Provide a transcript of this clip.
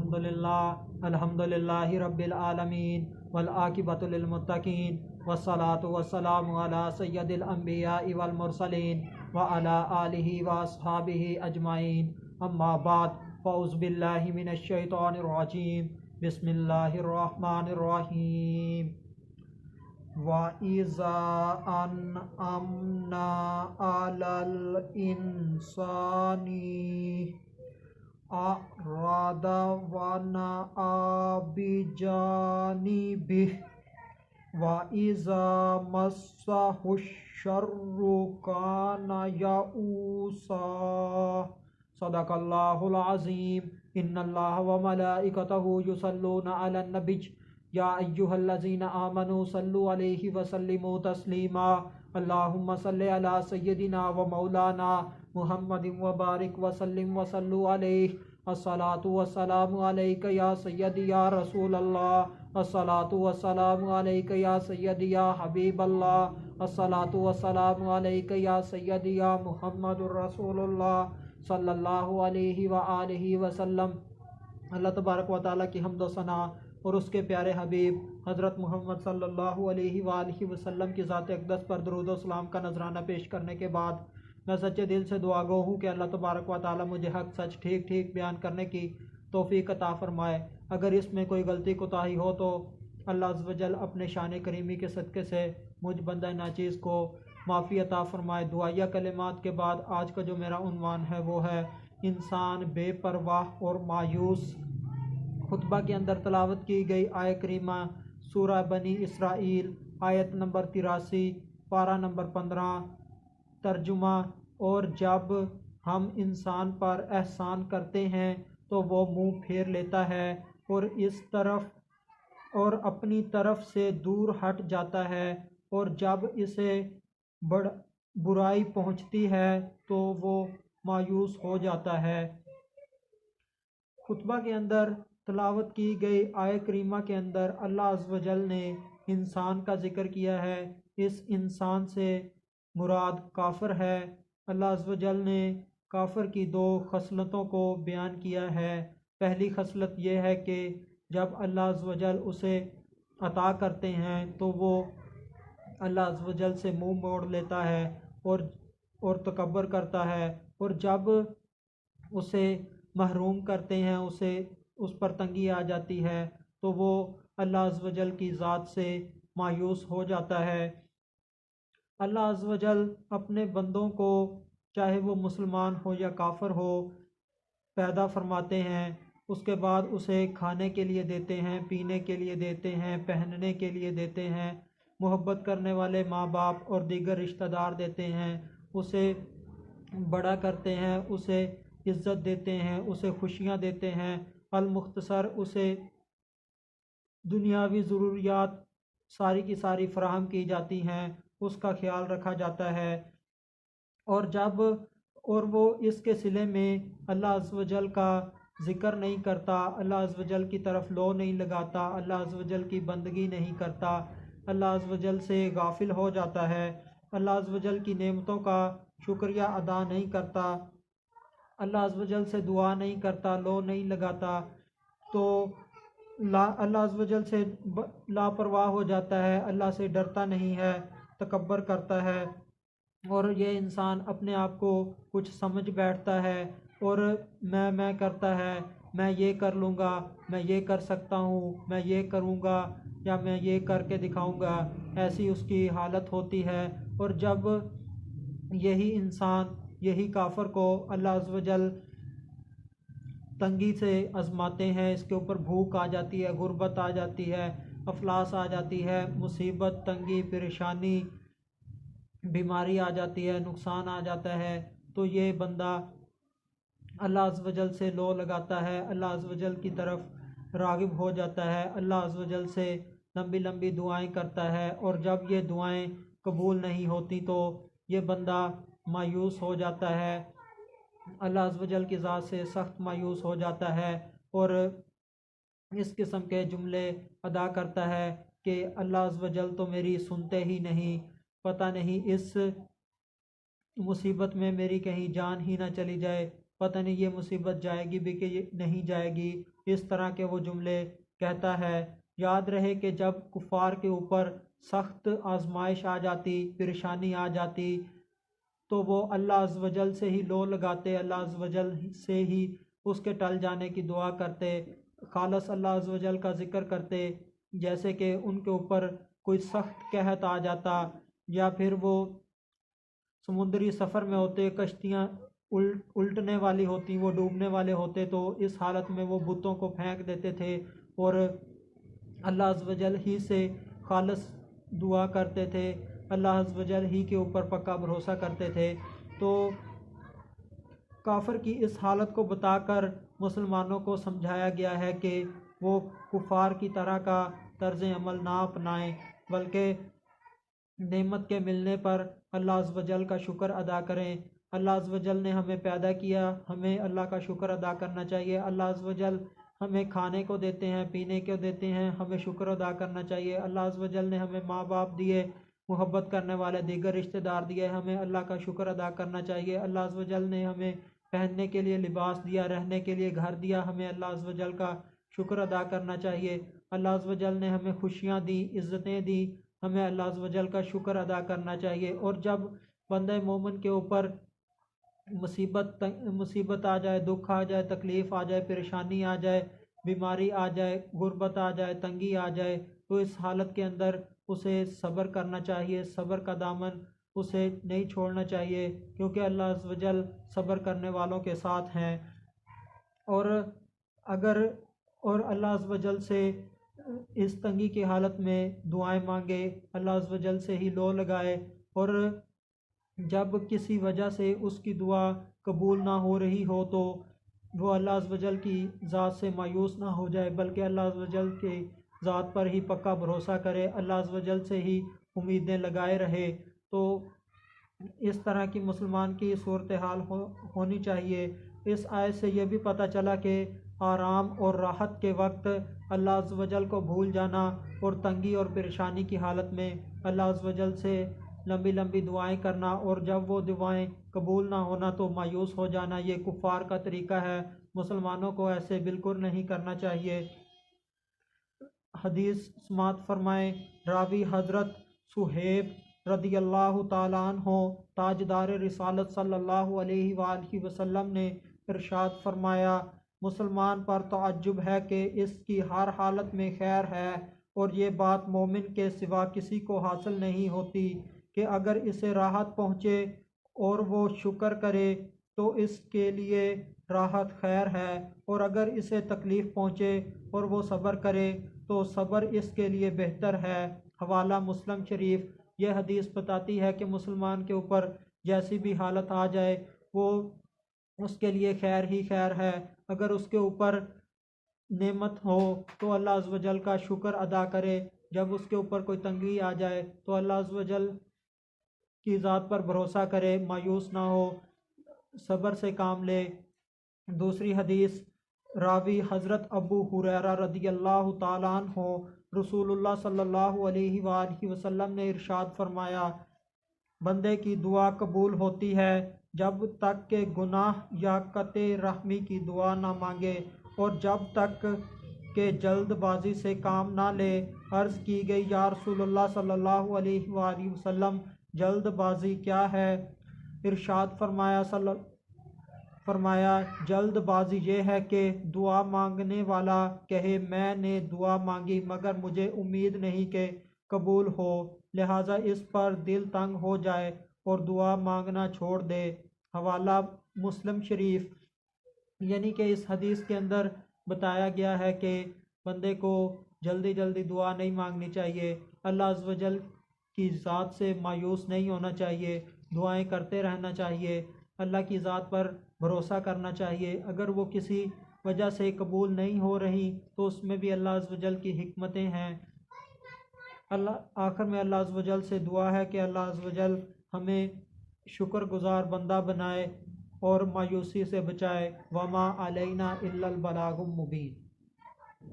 الحمدللہ رب العالمین والعاقبۃ للمتقین والصلاۃ والسلام علی سید الانبیاء والمرسلین وعلی آلہ واصحابہ اجمعین اما بعد فاعوذ باللہ من الشیطان الرجیم بسم اللہ الرحمن الرحیم وَإِذَا أَنْعَمْنَا عَلَى الْإِنسَانِ أَعْرَضَ وَنَأَىٰ بِجَانِبِهِ وَإِذَا مَسَّهُ الشَّرُّ كَانَ يَئُوسًا صدق اللہ العظیم ان اللہ وملائکتہ یصلون علی النبی یا ایہا الذین آمنوا صلوا علیہ وسلموا تسلیما اللہم صلی علی سیدنا و مولانا محمد وبارک وسلم وصلوا علیہ الصلاۃ والسلام علیک یا سیدی یا رسول اللہ الصلاۃ والسلام علیک یا سیدی یا حبیب اللہ الصلاۃ والسلام علیک یا سیدی یا محمد الرسول اللہ صلی اللہ علیہ وآلہ وسلم۔ اللہ تبارک و تعالیٰ کی حمد و ثنا اور اس کے پیارے حبیب حضرت محمد صلی اللہ علیہ وآلہ وسلم کی ذات اقدس پر درود و سلام کا نذرانہ پیش کرنے کے بعد میں سچے دل سے دعا گو ہوں کہ اللہ تبارک و تعالیٰ مجھے حق سچ ٹھیک ٹھیک بیان کرنے کی توفیق عطا فرمائے۔ اگر اس میں کوئی غلطی کوتاہی ہو تو اللہ عز و جل اپنے شان کریمی کے صدقے سے مجھ بندہ ناچیز کو معافی عطا فرمائے۔ دعائیہ کلمات کے بعد آج کا جو میرا عنوان ہے وہ ہے انسان بے پرواہ اور مایوس۔ خطبہ کے اندر تلاوت کی گئی آیہ کریمہ سورہ بنی اسرائیل آیت نمبر 83 پارہ نمبر 15 ترجمہ: اور جب ہم انسان پر احسان کرتے ہیں تو وہ منہ پھیر لیتا ہے اور اس طرف اور اپنی طرف سے دور ہٹ جاتا ہے، اور جب اسے برائی پہنچتی ہے تو وہ مایوس ہو جاتا ہے۔ خطبہ کے اندر تلاوت کی گئی آیہ کریمہ کے اندر اللہ عز و جل نے انسان کا ذکر کیا ہے۔ اس انسان سے مراد کافر ہے۔ اللہ عز و جل نے کافر کی دو خصلتوں کو بیان کیا ہے۔ پہلی خصلت یہ ہے کہ جب اللہ عز و جل اسے عطا کرتے ہیں تو وہ اللہ عز و جل سے منہ موڑ لیتا ہے اور تکبر کرتا ہے، اور جب اسے محروم کرتے ہیں، اس پر تنگی آ جاتی ہے تو وہ اللہ عز و جل کی ذات سے مایوس ہو جاتا ہے۔ اللہ عز و جل اپنے بندوں کو چاہے وہ مسلمان ہو یا کافر ہو پیدا فرماتے ہیں، اس کے بعد اسے کھانے کے لیے دیتے ہیں، پینے کے لیے دیتے ہیں، پہننے کے لیے دیتے ہیں، محبت کرنے والے ماں باپ اور دیگر رشتہ دار دیتے ہیں، اسے بڑا کرتے ہیں، اسے عزت دیتے ہیں، اسے خوشیاں دیتے ہیں، المختصر اسے دنیاوی ضروریات ساری کی ساری فراہم کی جاتی ہیں، اس کا خیال رکھا جاتا ہے، اور وہ اس کے صلے میں اللہ عز و جل کا ذکر نہیں کرتا، اللہ عز و جل کی طرف لو نہیں لگاتا، اللہ عز و جل کی بندگی نہیں کرتا، اللہ عز و جل سے غافل ہو جاتا ہے، اللہ عز و جل کی نعمتوں کا شکریہ ادا نہیں کرتا، اللہ عز و جل سے دعا نہیں کرتا، لو نہیں لگاتا، تو اللہ عز و جل سے لاپرواہ ہو جاتا ہے، اللہ سے ڈرتا نہیں ہے، تکبر کرتا ہے، اور یہ انسان اپنے آپ کو کچھ سمجھ بیٹھتا ہے اور میں کرتا ہے، میں یہ کر لوں گا، میں یہ کر سکتا ہوں، میں یہ کروں گا یا میں یہ کر کے دکھاؤں گا، ایسی اس کی حالت ہوتی ہے۔ اور جب یہی انسان یہی کافر کو اللہ عز و جل تنگی سے آزماتے ہیں، اس کے اوپر بھوک آ جاتی ہے، غربت آ جاتی ہے، افلاس آ جاتی ہے، مصیبت، تنگی، پریشانی، بیماری آ جاتی ہے، نقصان آ جاتا ہے، تو یہ بندہ اللہ عز و جل سے لو لگاتا ہے، اللہ عز و جل کی طرف راغب ہو جاتا ہے، اللہ عز و جل سے لمبی لمبی دعائیں کرتا ہے، اور جب یہ دعائیں قبول نہیں ہوتی تو یہ بندہ مایوس ہو جاتا ہے، اللہ عز و جل کی ذات سے سخت مایوس ہو جاتا ہے، اور اس قسم کے جملے ادا کرتا ہے کہ اللہ عز و جل تو میری سنتے ہی نہیں، پتہ نہیں اس مصیبت میں میری کہیں جان ہی نہ چلی جائے، پتہ نہیں یہ مصیبت جائے گی بھی کہ نہیں جائے گی، اس طرح کے وہ جملے کہتا ہے۔ یاد رہے کہ جب کفار کے اوپر سخت آزمائش آ جاتی، پریشانی آ جاتی، تو وہ اللہ عز و جل سے ہی لو لگاتے، اللہ عز و جل سے ہی اس کے ٹل جانے کی دعا کرتے، خالص اللہ عز و جل کا ذکر کرتے۔ جیسے کہ ان کے اوپر کوئی سخت قحط آ جاتا، یا پھر وہ سمندری سفر میں ہوتے، کشتیاں الٹنے والی ہوتی، وہ ڈوبنے والے ہوتے، تو اس حالت میں وہ بتوں کو پھینک دیتے تھے اور اللہ عز و جل ہی سے خالص دعا کرتے تھے، اللہ عز و جل ہی کے اوپر پکا بھروسہ کرتے تھے۔ تو کافر کی اس حالت کو بتا کر مسلمانوں کو سمجھایا گیا ہے کہ وہ کفار کی طرح کا طرز عمل نہ اپنائیں، بلکہ نعمت کے ملنے پر اللہ عز و جل کا شکر ادا کریں۔ اللہ عز و جل نے ہمیں پیدا کیا، ہمیں اللہ کا شکر ادا کرنا چاہیے۔ اللہ عز و جل ہمیں کھانے کو دیتے ہیں، پینے کو دیتے ہیں، ہمیں شکر ادا کرنا چاہیے۔ اللہ عز و جل نے ہمیں ماں باپ دیے، محبت کرنے والے دیگر رشتہ دار دیے، ہمیں اللہ کا شکر ادا کرنا چاہیے۔ اللہ عز و جل نے ہمیں پہننے کے لیے لباس دیا، رہنے کے لیے گھر دیا، ہمیں اللہ عز و جل کا شکر ادا کرنا چاہیے۔ اللہ عز و جل نے ہمیں خوشیاں دی، عزتیں دی، ہمیں اللہ عز و جل کا شکر ادا کرنا چاہیے۔ اور جب بندہ مومن کے اوپر مصیبت آ جائے، دکھ آ جائے، تکلیف آ جائے، پریشانی آ جائے، بیماری آ جائے، غربت آ جائے، تنگی آ جائے، تو اس حالت کے اندر اسے صبر کرنا چاہیے، صبر کا دامن اسے نہیں چھوڑنا چاہیے، کیونکہ اللہ عز و جل صبر کرنے والوں کے ساتھ ہیں۔ اور اللہ عز و جل سے اس تنگی کی حالت میں دعائیں مانگے، اللہ عز و جل سے ہی لو لگائے، اور جب کسی وجہ سے اس کی دعا قبول نہ ہو رہی ہو تو وہ اللہ عز و جل کی ذات سے مایوس نہ ہو جائے، بلکہ اللہ عز و جل کی ذات پر ہی پکا بھروسہ کرے، اللہ عز و جل سے ہی امیدیں لگائے رہے۔ تو اس طرح کی مسلمان کی صورتحال ہونی چاہیے۔ اس آیت سے یہ بھی پتہ چلا کہ آرام اور راحت کے وقت اللہ عز و جل کو بھول جانا اور تنگی اور پریشانی کی حالت میں اللہ عز و جل سے لمبی لمبی دعائیں کرنا، اور جب وہ دعائیں قبول نہ ہونا تو مایوس ہو جانا، یہ کفار کا طریقہ ہے۔ مسلمانوں کو ایسے بالکل نہیں کرنا چاہیے۔ حدیث سماعت فرمائیں۔ راوی حضرت صہیب رضی اللہ تعالیٰ عنہ تاجدار رسالت صلی اللہ علیہ وآلہ وسلم نے ارشاد فرمایا، مسلمان پر تعجب ہے کہ اس کی ہر حالت میں خیر ہے، اور یہ بات مومن کے سوا کسی کو حاصل نہیں ہوتی کہ اگر اسے راحت پہنچے اور وہ شکر کرے تو اس کے لیے راحت خیر ہے، اور اگر اسے تکلیف پہنچے اور وہ صبر کرے تو صبر اس کے لیے بہتر ہے۔ حوالہ مسلم شریف۔ یہ حدیث بتاتی ہے کہ مسلمان کے اوپر جیسی بھی حالت آ جائے وہ اس کے لیے خیر ہی خیر ہے۔ اگر اس کے اوپر نعمت ہو تو اللہ عز و جل کا شکر ادا کرے، جب اس کے اوپر کوئی تنگی آ جائے تو اللہ عز و جل کی ذات پر بھروسہ کرے، مایوس نہ ہو، صبر سے کام لے۔ دوسری حدیث راوی حضرت ابو ہریرہ رضی اللہ تعالیٰ عنہ رسول اللہ صلی اللہ علیہ وآلہ وسلم نے ارشاد فرمایا، بندے کی دعا قبول ہوتی ہے جب تک کہ گناہ یا قطع رحمی کی دعا نہ مانگے، اور جب تک کہ جلد بازی سے کام نہ لے۔ عرض کی گئی، یا رسول اللہ صلی اللہ علیہ وآلہ وسلم، جلد بازی کیا ہے؟ ارشاد فرمایا جلد بازی یہ ہے کہ دعا مانگنے والا کہے میں نے دعا مانگی مگر مجھے امید نہیں کہ قبول ہو، لہٰذا اس پر دل تنگ ہو جائے اور دعا مانگنا چھوڑ دے۔ حوالہ مسلم شریف۔ یعنی کہ اس حدیث کے اندر بتایا گیا ہے کہ بندے کو جلدی جلدی دعا نہیں مانگنی چاہیے، اللہ عز و جل کی ذات سے مایوس نہیں ہونا چاہیے، دعائیں کرتے رہنا چاہیے، اللہ کی ذات پر بھروسہ کرنا چاہیے۔ اگر وہ کسی وجہ سے قبول نہیں ہو رہی تو اس میں بھی اللہ عز و جل کی حکمتیں ہیں۔ آخر میں اللہ عز و جل سے دعا ہے کہ اللہ عز و جل ہمیں شکر گزار بندہ بنائے اور مایوسی سے بچائے۔ وما علینا الا البلاغ المبین۔